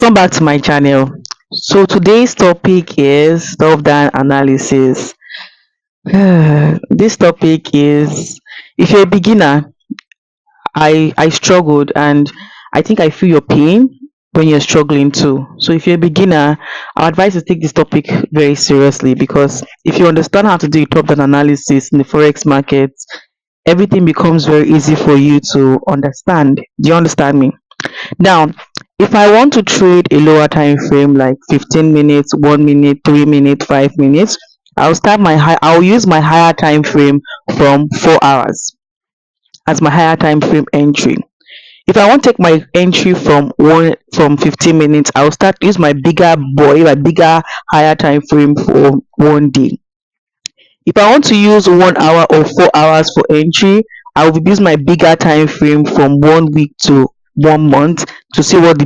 Welcome back to my channel. So today's topic is top-down analysis. This topic is, if you're a beginner, I struggled, and I think I feel your pain when you're struggling too. So if you're a beginner, I advise you to take this topic very seriously, because if you understand how to do a top-down analysis in the forex market, everything becomes very easy for you to understand. Do you understand me? Now, if I want to trade a lower time frame like 15 minutes, 1 minute, 3 minutes, 5 minutes, I'll use my higher time frame from 4 hours as my higher time frame entry. If I want to take my entry from 15 minutes, I'll start use my bigger higher time frame for 1 day. If I want to use 1 hour or 4 hours for entry, I will use my bigger time frame from 1 week to 1 month to see what the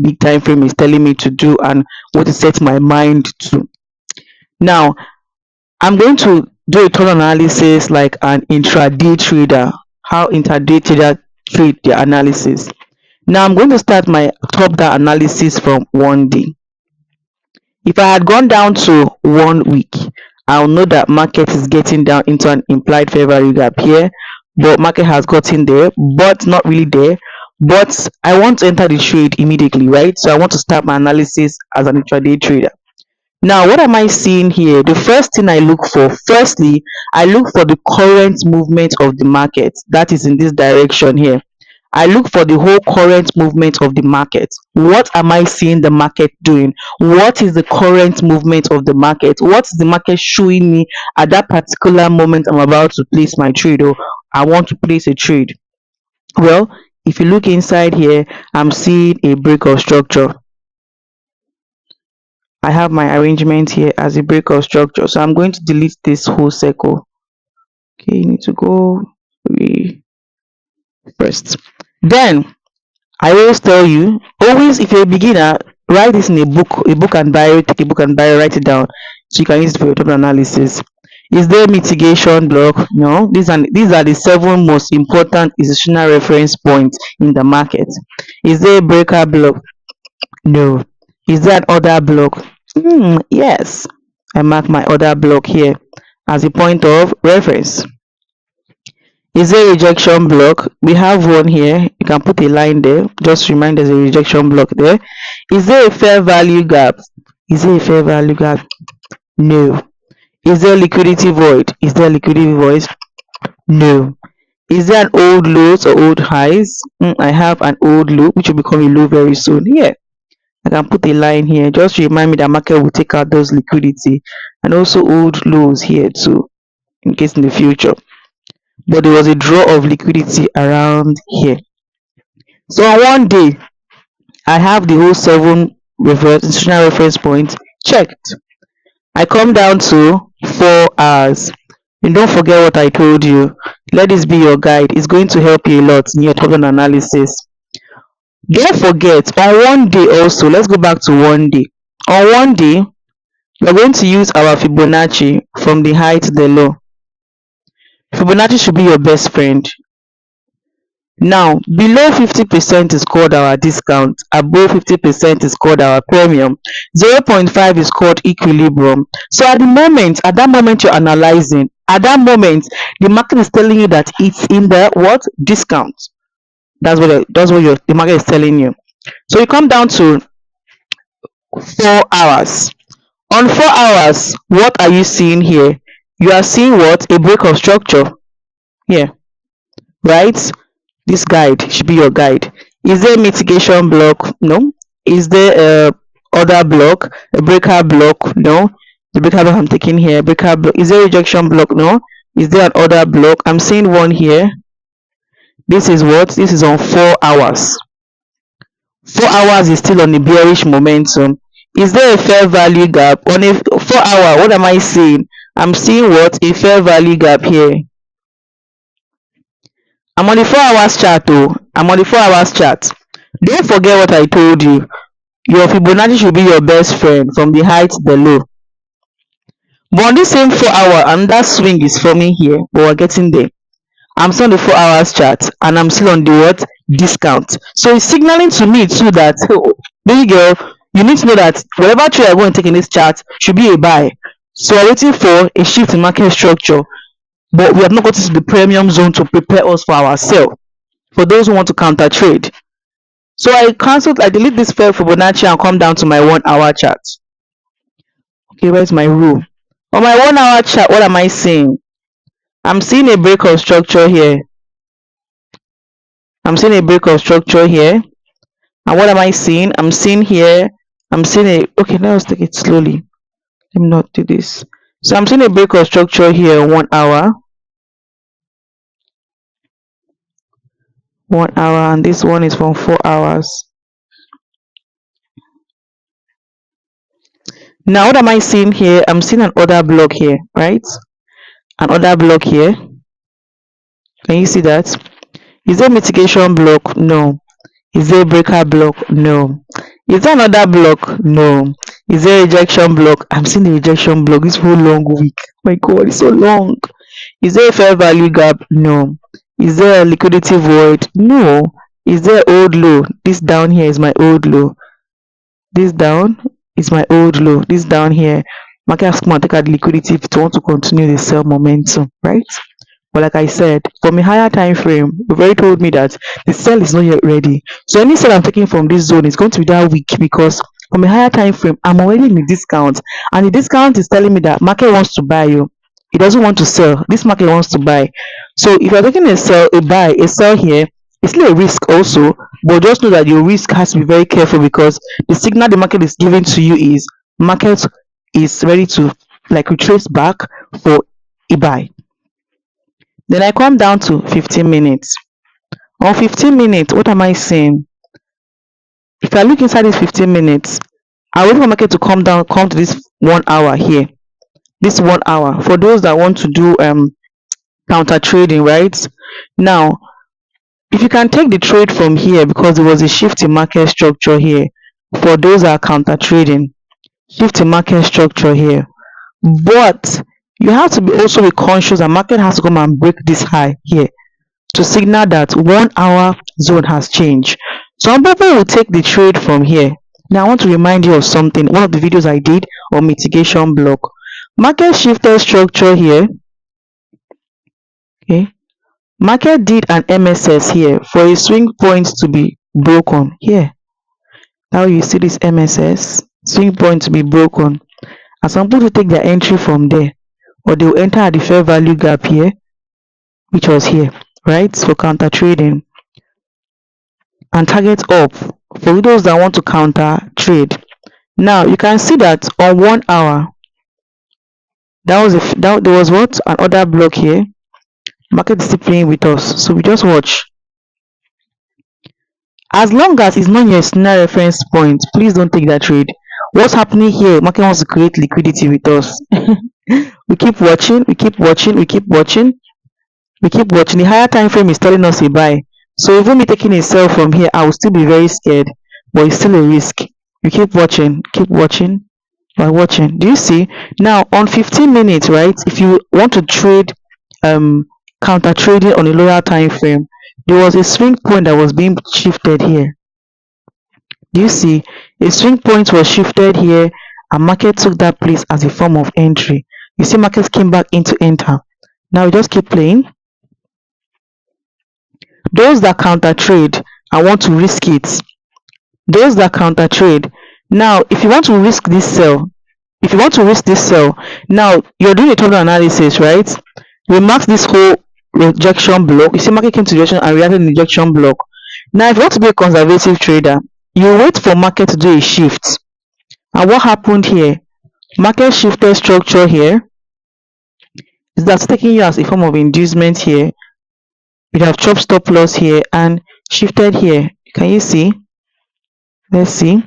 big time frame is telling me to do and what to set my mind to. Now, I'm going to do a total analysis like an intraday trader, how intraday trader trade their analysis. Now, I'm going to start my top down analysis from 1 day. If I had gone down to 1 week, I'll know that market is getting down into an implied fair value gap here, but market has gotten there, but not really there. But I want to enter the trade immediately, right? So I want to start my analysis as an intraday trader. Now, what am I seeing here? The first thing I look for, firstly, I look for the current movement of the market. That is in this direction here. I look for the whole current movement of the market. What am I seeing the market doing? What is the current movement of the market? What is the market showing me at that particular moment I'm about to place my trade, or I want to place a trade? Well, if you look inside here, I'm seeing a break of structure. I have my arrangement here as a break of structure. So I'm going to delete this whole circle. Okay, you need to go first. Then I always tell you, always if you're a beginner, write this in a book and diary, take a book and diary, write it down so you can use it for your top analysis. Is there mitigation block? No. These are the 7 most important institutional reference points in the market. Is there a breaker block? No. Is there an order block? Yes. I mark my order block here as a point of reference. Is there a rejection block? We have one here. You can put a line there. Just remind there's a rejection block there. Is there a fair value gap? Is there a fair value gap? No. Is there liquidity void? Is there liquidity void? No. Is there an old lows or old highs? I have an old low which will become a low very soon. Here, I can put a line here. Just remind me that market will take out those liquidity and also old lows here too, in case in the future. But there was a draw of liquidity around here. So on 1 day, I have the whole 7 institutional reference points checked. I come down to 4 hours. And don't forget what I told you. Let this be your guide. It's going to help you a lot in your top analysis. Don't forget, on 1 day also, let's go back to 1 day. On 1 day, we're going to use our Fibonacci from the high to the low. Fibonacci should be your best friend. Now, below 50% is called our discount, above 50% is called our premium, 0.5 is called equilibrium. So at that moment you're analyzing, at that moment, the market is telling you that it's in the what? Discount. That's what the market is telling you. So you come down to 4 hours. On 4 hours, what are you seeing here? You are seeing what? A break of structure here, right? This guide should be your guide. Is there a mitigation block? No. Is there a order block? A breaker block? No. The breaker block I'm taking here. Breaker block. Is there a rejection block? No. Is there an order block? I'm seeing one here. This is what? This is on 4 hours. 4 hours is still on the bearish momentum. Is there a fair value gap? On a 4 hour, what am I seeing? I'm seeing what? A fair value gap here. I'm on the 4 hours chart. I'm on the 4 hours chart. Don't forget what I told you. Your Fibonacci should be your best friend from the high to the low. But on this same 4 hour, and that swing is forming here, but we're getting there. I'm still on the 4 hours chart and I'm still on the what? Discount. So it's signaling to me too that Baby girl, you need to know that whatever trade you're going to take in this chart should be a buy. So we're waiting for a shift in market structure, but we have not gotten to the premium zone to prepare us for our sell. For those who want to counter trade. So I delete this fair Fibonacci and come down to my 1 hour chart. Okay, where's my rule? On my 1 hour chart, what am I seeing? I'm seeing a break of structure here. I'm seeing a break of structure here. And what am I seeing? I'm seeing here, I'm seeing a, okay, let's take it slowly. Let me not do this. So I'm seeing a break of structure here, 1 hour, 1 hour, and this one is from 4 hours. Now, what am I seeing here? I'm seeing an order block here, right? An order block here. Can you see that? Is there mitigation block? No. Is there breaker block? No. Is there another block? No. Is there rejection block? I'm seeing the rejection block. This whole long week. My God, it's so long. Is there a fair value gap? No. Is there a liquidity void? No. Is there old low? This down here is my old low. This down is my old low. This down here, market has come and take out the liquidity if it want to continue the sell momentum, right? But like I said, from a higher time frame, you've already told me that the sell is not yet ready. So any sell I'm taking from this zone is going to be that weak because from a higher time frame, I'm already in the discount, and the discount is telling me that market wants to buy you. It doesn't want to sell. This market wants to buy. So if you're taking a sell, a buy, a sell here, it's still a risk also, but just know that your risk has to be very careful because the signal the market is giving to you is market is ready to like retrace back for a buy. Then I come down to 15 minutes. On 15 minutes, what am I saying? If I look inside this 15 minutes, I wait for market to come down, come to this 1 hour here. This 1 hour for those that want to do counter trading, right? Now, if you can take the trade from here because there was a shift in market structure here for those that are counter trading, shift in market structure here. But you have to be also be conscious that market has to come and break this high here to signal that 1 hour zone has changed. Some people will take the trade from here. Now I want to remind you of something. One of the videos I did on mitigation block. Market shifted structure here. Okay. Market did an MSS here for a swing point to be broken here. Now you see this MSS swing point to be broken. And some people take their entry from there, or they will enter at the fair value gap here, which was here, right? For counter trading and target up for those that want to counter trade. Now you can see that on 1 hour, there was what an order block here. Market is still playing with us, so we just watch. As long as it's not your scenario reference point, please don't take that trade. What's happening here? Market wants to create liquidity with us. We keep watching, we keep watching, we keep watching, we keep watching. The higher time frame is telling us a buy. So even me taking a sell from here, I will still be very scared, but it's still a risk. You keep watching, by watching. Do you see? Now on 15 minutes, right? If you want to trade counter trading on a lower time frame, there was a swing point that was being shifted here. Do you see? A swing point was shifted here and market took that place as a form of entry. You see markets came back into enter. Now we just keep playing. Those that counter trade and want to risk it, those that counter trade. Now if you want to risk this sell, if you want to risk this sell, now you're doing a total analysis, right? We mark this whole rejection block. You see market came to rejection and reacted in rejection block. Now if you want to be a conservative trader, you wait for market to do a shift. And what happened here? Market shifted structure here. That's taking you as a form of inducement here. We have chopped stop loss here and shifted here. Can you see? Let's see.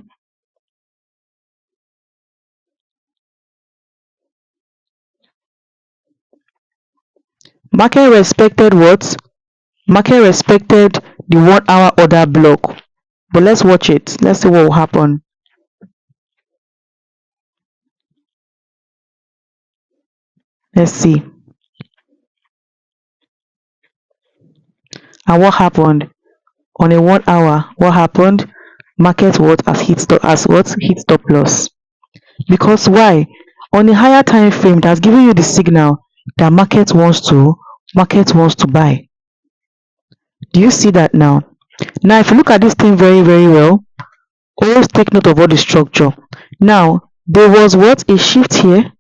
Market respected what? Market respected the 1 hour order block. But let's watch it. Let's see what will happen. Let's see. And what happened? On a 1 hour, what happened? market what as hit stop loss. Because why? On a higher time frame, that's giving you the signal that market wants to buy. Do you see that now? Now, if you look at this thing very, very well, always take note of all the structure. Now, there was what? A shift here.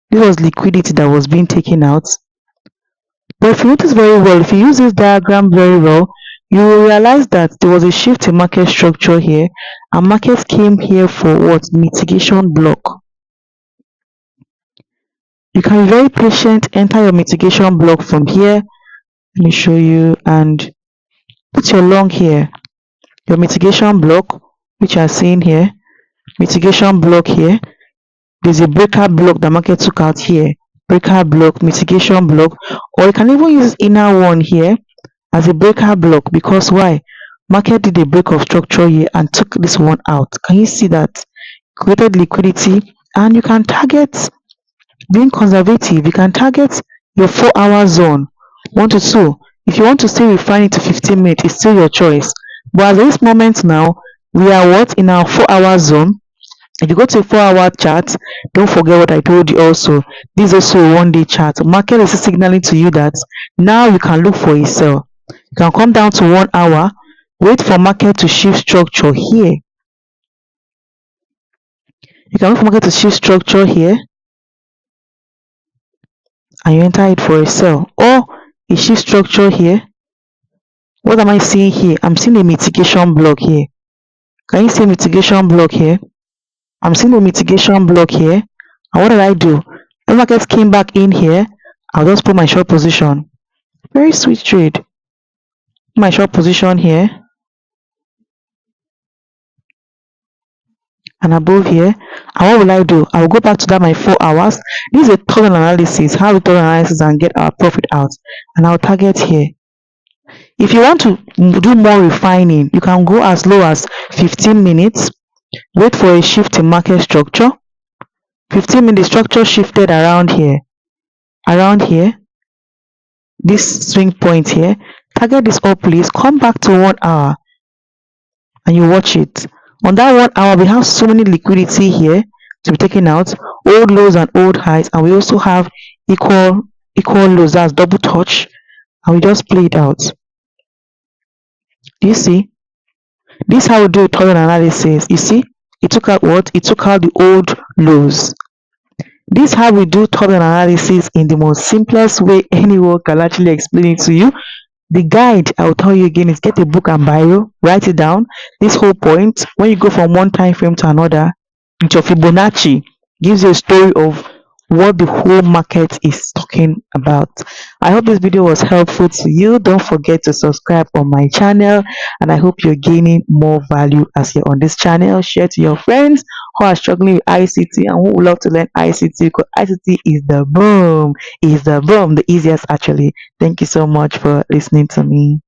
This was liquidity that was being taken out. But if you notice very well, if you use this diagram very well, you will realize that there was a shift in market structure here, and market came here for what? Mitigation block. You can be very patient, enter your mitigation block from here. Let me show you, and put your long here. Your mitigation block, which you are seeing here, mitigation block here. There's a breaker block the market took out here. Breaker block, mitigation block, or you can even use inner one here as a breaker block. Because why? Market did a break of structure here and took this one out. Can you see that? Created liquidity, and you can target, being conservative, you can target your 4-hour zone 1 to 2. If you want to still refine it to 15 minutes, it's still your choice. But at this moment now, we are what? In our 4-hour zone. If you go to a 4-hour chart, don't forget what I told you also. This is also a 1-day chart. Market is signaling to you that now you can look for a sell. You can come down to 1 hour, wait for market to shift structure here. You can wait for market to shift structure here, and you enter it for a sell. Or a shift structure here. What am I seeing here? I'm seeing a mitigation block here. Can you see a mitigation block here? I'm seeing a mitigation block here. And what did I do? When market came back in here, I'll just put my short position. Very sweet trade. My short position here and above here. And what will I do? I will go back to that my 4 hours. This is a total analysis. How we total analysis and get our profit out. And I'll target here. If you want to do more refining, you can go as low as 15 minutes. Wait for a shift in market structure. 15 minutes structure shifted around here. This swing point here. Target this up, please. Come back to 1 hour and you watch it. On that 1 hour, we have so many liquidity here to be taken out, old lows and old highs, and we also have equal lows, that's double touch, and we just play it out. Do you see? This is how we do a total analysis. You see, it took out what? It took out the old lows. This is how we do total analysis in the most simplest way anyone can actually explain it to you. The guide I will tell you again is get a book and biro, write it down. This whole point, when you go from one time frame to another, with your Fibonacci, gives you a story of what the whole market is talking about. I hope this video was helpful to you. Don't forget to subscribe on my channel, and I hope you're gaining more value as you're on this channel. Share to your friends who are struggling with ICT and who would love to learn ICT, because ICT is the boom, the easiest actually. Thank you so much for listening to me.